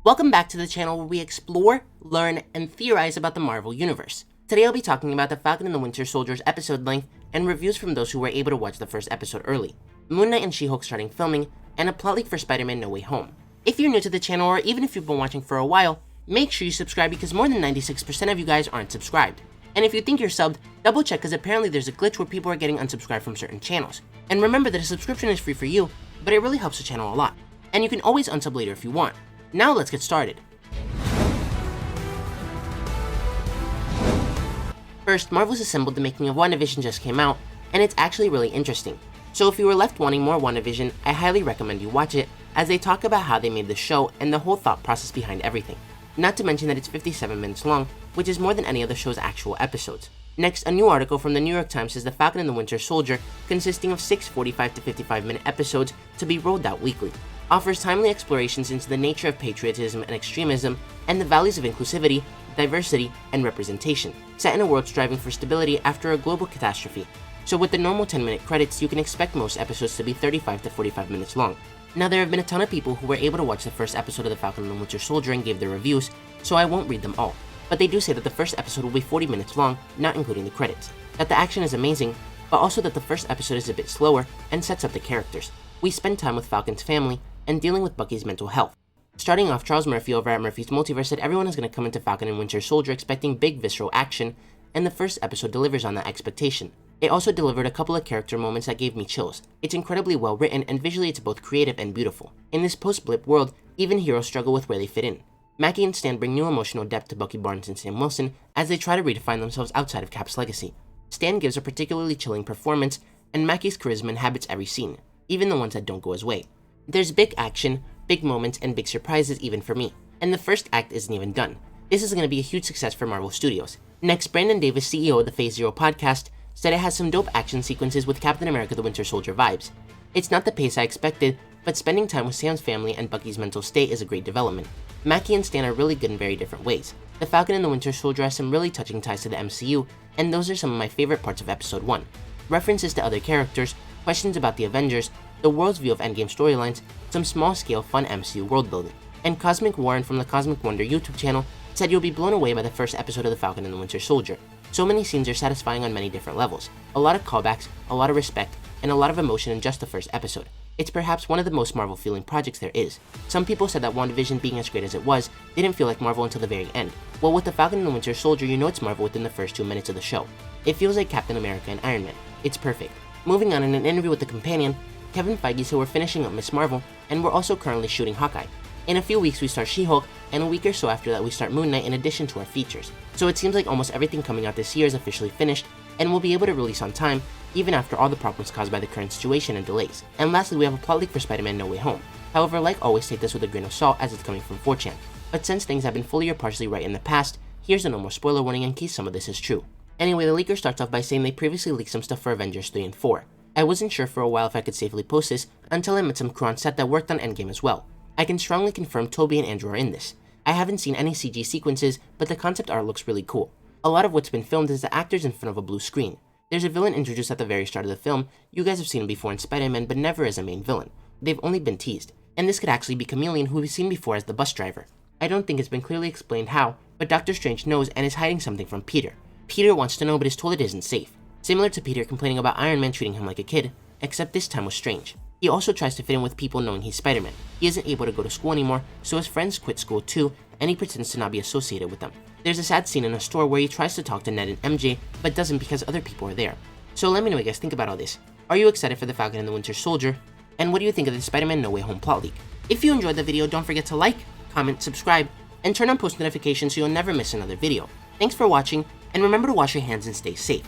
Welcome back to the channel where we explore, learn, and theorize about the Marvel Universe. Today I'll be talking about The Falcon and the Winter Soldier's episode length and reviews from those who were able to watch the first episode early, Moon Knight and She-Hulk starting filming, and a plot leak for Spider-Man No Way Home. If you're new to the channel, or even if you've been watching for a while, make sure you subscribe because more than 96% of you guys aren't subscribed. And if you think you're subbed, double check because apparently there's a glitch where people are getting unsubscribed from certain channels. And remember that a subscription is free for you, but it really helps the channel a lot. And you can always unsub later if you want. Now let's get started. First, Marvel's assembled the making of WandaVision just came out, and it's actually really interesting. So if you were left wanting more WandaVision, I highly recommend you watch it, as they talk about how they made the show and the whole thought process behind everything. Not to mention that it's 57 minutes long, which is more than any other show's actual episodes. Next, a new article from the New York Times says The Falcon and the Winter Soldier, consisting of 6 45 to 55 minute episodes to be rolled out weekly, offers timely explorations into the nature of patriotism and extremism, and the values of inclusivity, diversity, and representation, set in a world striving for stability after a global catastrophe. So with the normal 10-minute credits, you can expect most episodes to be 35 to 45 minutes long. Now there have been a ton of people who were able to watch the first episode of The Falcon and the Winter Soldier and gave their reviews, so I won't read them all. But they do say that the first episode will be 40 minutes long, not including the credits, that the action is amazing, but also that the first episode is a bit slower and sets up the characters. We spend time with Falcon's family and dealing with Bucky's mental health. Starting off, Charles Murphy over at Murphy's Multiverse said everyone is going to come into Falcon and Winter Soldier expecting big visceral action, and the first episode delivers on that expectation. It also delivered a couple of character moments that gave me chills. It's incredibly well written, and visually it's both creative and beautiful. In this post-Blip world, even heroes struggle with where they fit in. Mackie and Stan bring new emotional depth to BuckyBarnes and SamWilson as they try to redefine themselves outside of Cap's legacy. Stan gives a particularly chilling performance, and Mackie's charisma inhabits every scene, even the ones that don't go his way. There's big action, big moments, and big surprises even for me. And the first act isn't even done. This is going to be a huge success for MarvelStudios. Next, Brandon Davis, CEO of the Phase Zero podcast, said it has some dope action sequences with Captain America the Winter Soldier vibes. It's not the pace I expected, but spending time with Sam's family and Bucky's mental state is a great development. Mackie and Stan are really good in very different ways. The Falcon and the Winter Soldier has some really touching ties to the MCU, and those are some of my favorite parts of episode 1. References to other characters, questions about the Avengers, the world's view of Endgame storylines, some small-scale fun MCU world building. And Cosmic Warren from the Cosmic Wonder YouTube channel said you'll be blown away by the first episode of The Falcon and the Winter Soldier. So many scenes are satisfying on many different levels. A lot of callbacks, a lot of respect, and a lot of emotion in just the first episode. It's perhaps one of the most Marvel-feeling projects there is. Some people said that WandaVision, being as great as it was, didn't feel like Marvel until the very end. Well, with The Falcon and the Winter Soldier, you know it's Marvel within the first 2 minutes of the show. It feels like Captain America and Iron Man. It's perfect. Moving on, in an interview with the Companion, Kevin Feige said we're finishing up Ms. Marvel, and we're also currently shooting Hawkeye. In a few weeks we start She-Hulk, and a week or so after that we start Moon Knight in addition to our features. So it seems like almost everything coming out this year is officially finished, and we'll be able to release on time, even after all the problems caused by the current situation and delays. And lastly, we have a plot leak for Spider-Man No Way Home. However, like always, take this with a grain of salt as it's coming from 4chan. But since things have been fully or partially right in the past, here's a no more spoiler warning in case some of this is true. Anyway, the leaker starts off by saying they previously leaked some stuff for Avengers 3 and 4. I wasn't sure for a while if I could safely post this until I met some crew on set that worked on Endgame as well. I can strongly confirm Toby and Andrew are in this. I haven't seen any CG sequences, but the concept art looks really cool. A lot of what's been filmed is the actors in front of a blue screen. There's a villain introduced at the very start of the film. You guys have seen him before in Spider-Man, but never as a main villain. They've only been teased. And this could actually be Chameleon, who we've seen before as the bus driver. I don't think it's been clearly explained how, but Doctor Strange knows and is hiding something from Peter. Peter wants to know but is told it isn't safe. Similar to Peter complaining about Iron Man treating him like a kid, except this time was Strange. He also tries to fit in with people knowing he's Spider-Man. He isn't able to go to school anymore, so his friends quit school too, and he pretends to not be associated with them. There's a sad scene in a store where he tries to talk to Ned and MJ, but doesn't because other people are there. So let me know what you guys think about all this. Are you excited for The Falcon and the Winter Soldier? And what do you think of the Spider-Man No Way Home plot leak? If you enjoyed the video, don't forget to like, comment, subscribe, and turn on post notifications so you'll never miss another video. Thanks for watching, and remember to wash your hands and stay safe.